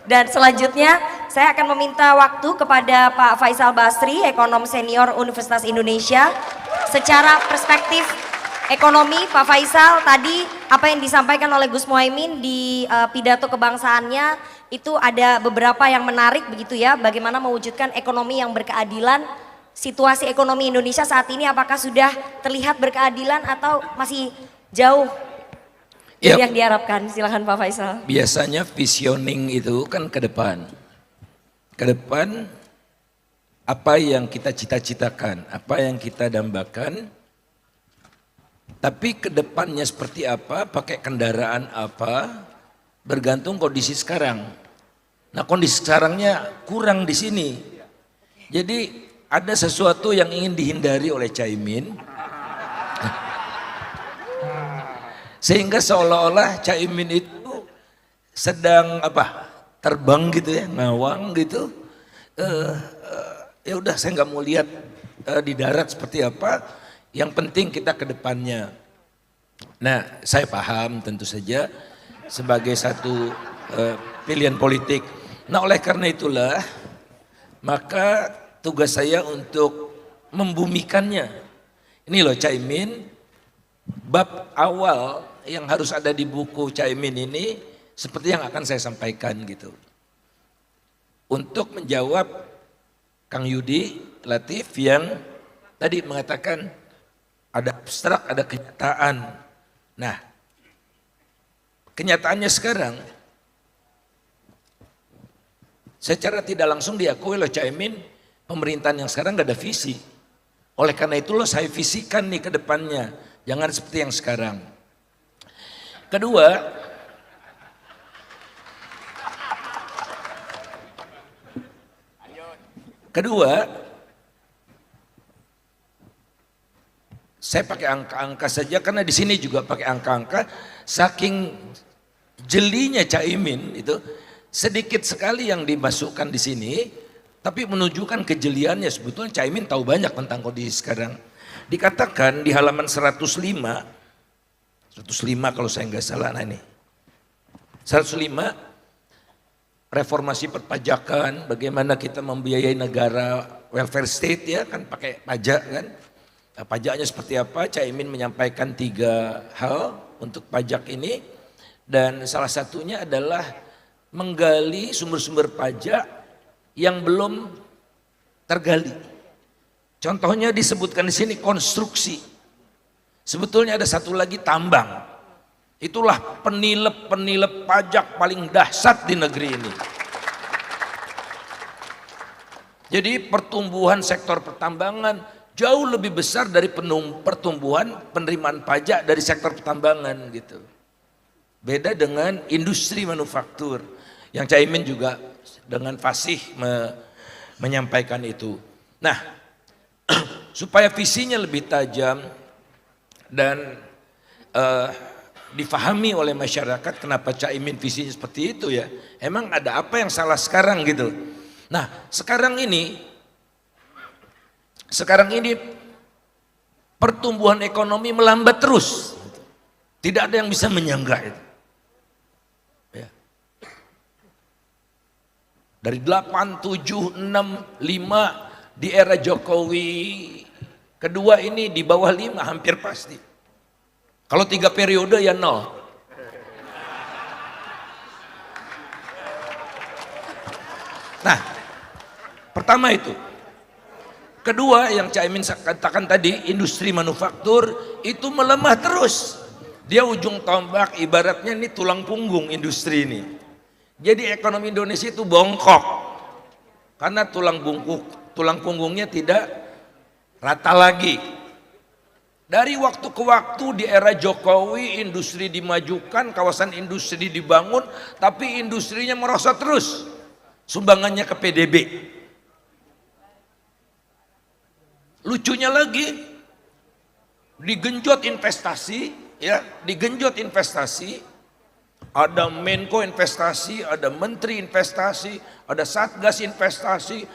Dan selanjutnya saya akan meminta waktu kepada Pak Faisal Basri, ekonom senior Universitas Indonesia. Secara perspektif ekonomi, Pak Faisal, tadi apa yang disampaikan oleh Gus Muhaimin di pidato kebangsaannya itu ada beberapa yang menarik begitu ya, bagaimana mewujudkan ekonomi yang berkeadilan. Situasi ekonomi Indonesia saat ini apakah sudah terlihat berkeadilan atau masih jauh dari yang diharapkan? Silakan Pak Faisal. Biasanya visioning itu kan ke depan. Ke depan apa yang kita cita-citakan, apa yang kita dambakan. Tapi ke depannya seperti apa, pakai kendaraan apa, bergantung kondisi sekarang. Nah, kondisi sekarangnya kurang di sini. Jadi ada sesuatu yang ingin dihindari oleh Caimin. Sehingga seolah-olah Caimin itu sedang terbang gitu ya, ngawang gitu. Ya udah, saya nggak mau lihat di darat seperti apa. Yang penting kita ke depannya. Nah, saya paham tentu saja sebagai satu pilihan politik. Nah, oleh karena itulah maka tugas saya untuk membumikannya. Ini loh Caimin, bab awal yang harus ada di buku Caimin ini seperti yang akan saya sampaikan gitu. Untuk menjawab Kang Yudi Latif yang tadi mengatakan ada abstrak, ada kenyataan. Nah, kenyataannya sekarang secara tidak langsung diakui oleh Caimin, pemerintahan yang sekarang gak ada visi. Oleh karena itu saya visikan nih ke depannya, jangan seperti yang sekarang. Kedua, saya pakai angka-angka saja karena di sini juga pakai angka-angka. Saking jelinya Caimin itu sedikit sekali yang dimasukkan di sini, tapi menunjukkan kejeliannya. Sebetulnya Caimin tahu banyak tentang kondisi sekarang. Dikatakan di halaman 105 kalau saya nggak salah, nah ini 105 reformasi perpajakan, bagaimana kita membiayai negara welfare state ya kan, pakai pajak kan. Nah, pajaknya seperti apa? Caimin menyampaikan 3 hal untuk pajak ini, dan salah satunya adalah menggali sumber-sumber pajak yang belum tergali. Contohnya disebutkan di sini konstruksi. Sebetulnya ada satu lagi tambang. Itulah penilep pajak paling dahsyat di negeri ini. Jadi pertumbuhan sektor pertambangan jauh lebih besar dari pertumbuhan penerimaan pajak dari sektor pertambangan gitu. Beda dengan industri manufaktur yang Caimin juga dengan fasih menyampaikan itu. Nah, supaya visinya lebih tajam dan difahami oleh masyarakat kenapa Caimin visinya seperti itu ya. Emang ada apa yang salah sekarang gitu. Nah, sekarang ini pertumbuhan ekonomi melambat terus. Tidak ada yang bisa menyanggah itu. Ya. Dari 8, 7, 6, 5 di era Jokowi kedua ini di bawah 5 hampir pasti. Kalau 3 periode ya 0. Nah, pertama itu. Kedua yang Caimin katakan tadi, industri manufaktur itu melemah terus. Dia ujung tombak, ibaratnya ini tulang punggung industri ini. Jadi ekonomi Indonesia itu bongkok. Karena tulang punggungnya tidak rata lagi. Dari waktu ke waktu di era Jokowi industri dimajukan, kawasan industri dibangun, tapi industrinya merosot terus sumbangannya ke PDB. Lucunya lagi digenjot investasi, ya, digenjot investasi. Ada Menko investasi, ada Menteri investasi, ada Satgas investasi,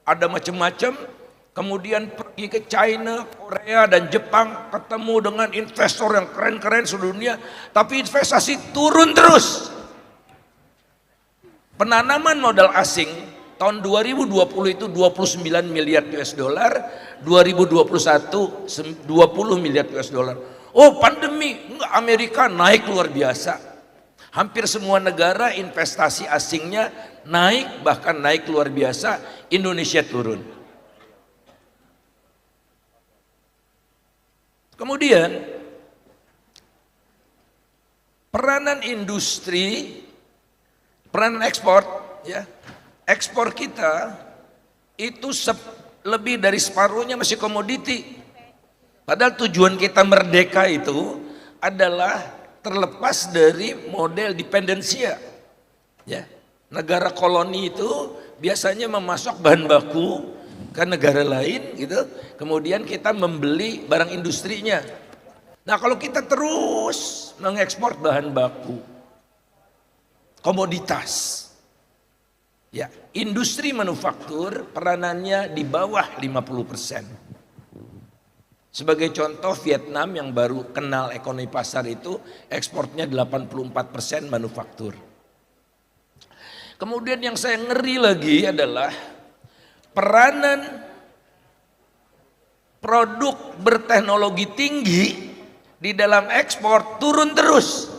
ada macam-macam. Kemudian pergi ke China, Korea dan Jepang, ketemu dengan investor yang keren-keren seluruh dunia, tapi investasi turun terus. Penanaman modal asing tahun 2020 itu 29 miliar US dollar, 2021 20 miliar US dollar. Oh, pandemi, enggak, Amerika naik luar biasa. Hampir semua negara investasi asingnya naik, bahkan naik luar biasa. Indonesia turun. Kemudian peranan industri, peranan ekspor, ya, ekspor kita itu lebih dari separuhnya masih komoditi. Padahal tujuan kita merdeka itu adalah terlepas dari model dependensia. Ya, negara koloni itu biasanya memasok bahan baku ke negara lain, gitu. Kemudian kita membeli barang industrinya. Nah, kalau kita terus mengekspor bahan baku, komoditas, ya, industri manufaktur peranannya di bawah 50%. Sebagai contoh, Vietnam yang baru kenal ekonomi pasar itu ekspornya 84% manufaktur. Kemudian yang saya ngeri lagi adalah peranan produk berteknologi tinggi di dalam ekspor turun terus.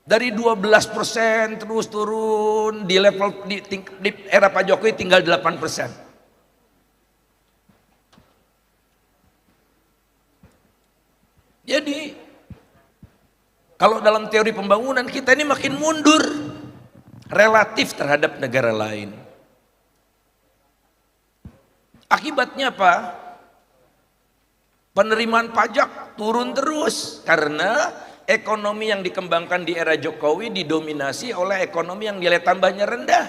Dari 12% terus turun, di level di era Pak Jokowi tinggal 8%. Jadi kalau dalam teori pembangunan kita ini makin mundur relatif terhadap negara lain. Akibatnya apa? Penerimaan pajak turun terus karena ekonomi yang dikembangkan di era Jokowi didominasi oleh ekonomi yang nilai tambahnya rendah.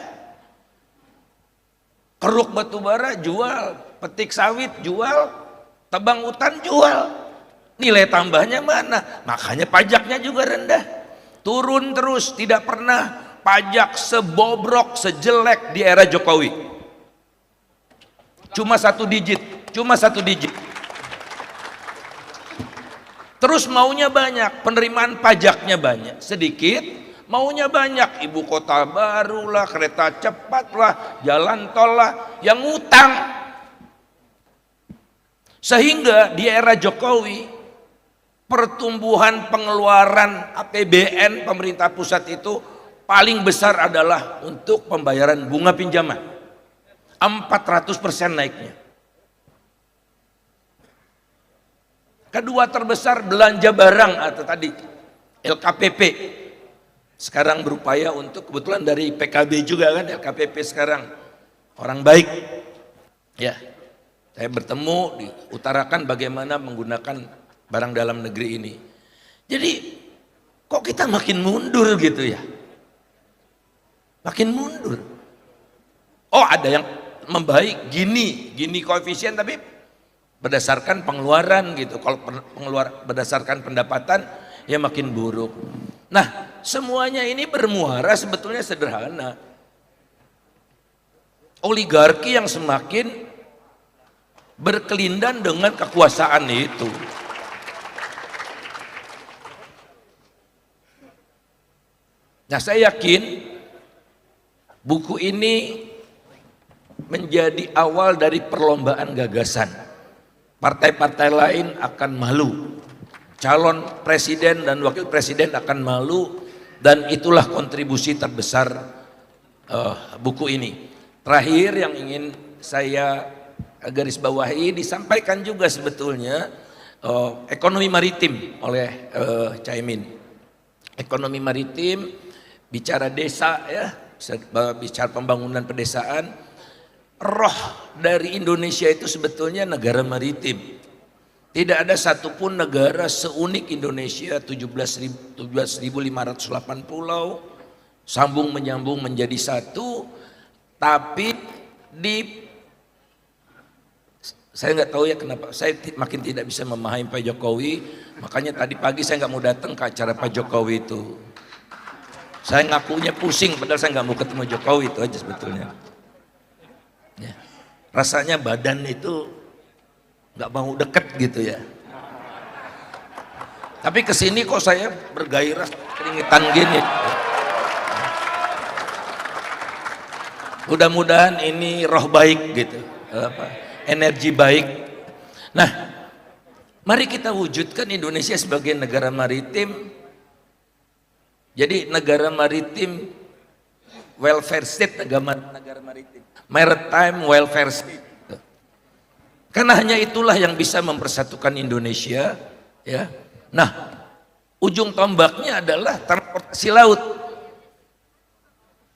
Keruk batubara jual, petik sawit jual, tebang hutan jual. Nilai tambahnya mana? Makanya pajaknya juga rendah. Turun terus, tidak pernah pajak sebobrok, sejelek di era Jokowi. Cuma satu digit. Terus maunya banyak, penerimaan pajaknya banyak. Sedikit, maunya banyak. Ibu kota baru lah, kereta cepat lah, jalan tol lah, yang ngutang. Sehingga di era Jokowi, pertumbuhan pengeluaran APBN pemerintah pusat itu paling besar adalah untuk pembayaran bunga pinjaman. 400% naiknya. Kedua terbesar belanja barang atau tadi LKPP. Sekarang berupaya untuk, kebetulan dari PKB juga kan LKPP sekarang. Orang baik. Ya. Saya bertemu diutarakan bagaimana menggunakan barang dalam negeri ini. Jadi kok kita makin mundur gitu ya? Makin mundur. Oh, ada yang membaik gini koefisien, tapi berdasarkan pengeluaran gitu. Kalau berdasarkan pendapatan ya makin buruk. Nah, semuanya ini bermuara sebetulnya sederhana. Oligarki yang semakin berkelindan dengan kekuasaan itu. Nah, saya yakin buku ini menjadi awal dari perlombaan gagasan. Partai-partai lain akan malu, calon presiden dan wakil presiden akan malu, dan itulah kontribusi terbesar buku ini. Terakhir yang ingin saya garis bawahi, disampaikan juga sebetulnya ekonomi maritim oleh Caimin. Ekonomi maritim, bicara desa ya, bicara pembangunan pedesaan. Roh dari Indonesia itu sebetulnya negara maritim. Tidak ada satupun negara seunik Indonesia, 17.508 pulau, sambung menyambung menjadi satu. Tapi saya nggak tahu ya kenapa saya makin tidak bisa memahami Pak Jokowi. Makanya tadi pagi saya nggak mau datang ke acara Pak Jokowi itu. Saya ngakunya pusing, padahal saya nggak mau ketemu Jokowi, itu aja sebetulnya. Ya. Rasanya badan itu nggak mau deket gitu ya. Tapi kesini kok saya bergairah keringetan gini. Mudah-mudahan ini roh baik gitu, energi baik. Nah, mari kita wujudkan Indonesia sebagai negara maritim. Jadi negara maritim welfare state, negara maritim, maritime welfare state. Karena hanya itulah yang bisa mempersatukan Indonesia, ya. Nah, ujung tombaknya adalah transportasi laut.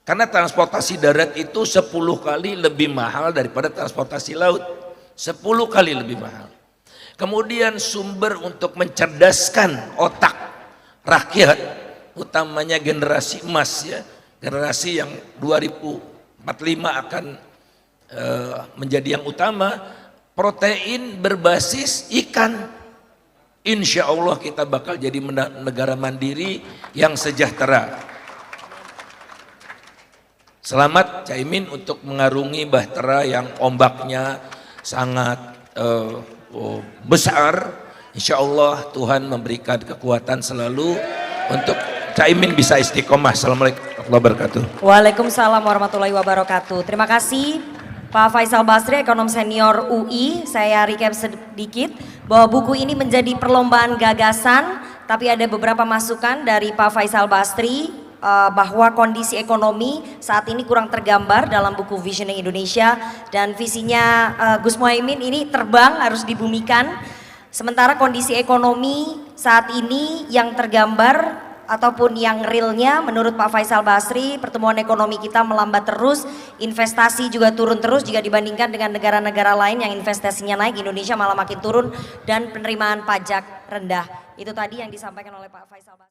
Karena transportasi darat itu 10 kali lebih mahal daripada transportasi laut. 10 kali lebih mahal. Kemudian sumber untuk mencerdaskan otak rakyat, utamanya generasi emas ya, generasi yang 2045 akan menjadi yang utama. Protein berbasis ikan, insya Allah kita bakal jadi negara mandiri yang sejahtera. Selamat Caimin untuk mengarungi bahtera yang ombaknya sangat besar. Insya Allah Tuhan memberikan kekuatan selalu untuk Caimin bisa istiqomah. Assalamualaikum warahmatullahi wabarakatuh. Waalaikumsalam warahmatullahi wabarakatuh. Terima kasih Pak Faisal Basri, ekonom senior UI. Saya recap sedikit bahwa buku ini menjadi perlombaan gagasan, tapi ada beberapa masukan dari Pak Faisal Basri bahwa kondisi ekonomi saat ini kurang tergambar dalam buku Visioning Indonesia, dan visinya Gus Muhaimin ini terbang, harus dibumikan. Sementara kondisi ekonomi saat ini yang tergambar ataupun yang realnya menurut Pak Faisal Basri, pertumbuhan ekonomi kita melambat terus, investasi juga turun terus jika dibandingkan dengan negara-negara lain yang investasinya naik, Indonesia malah makin turun, dan penerimaan pajak rendah. Itu tadi yang disampaikan oleh Pak Faisal Basri.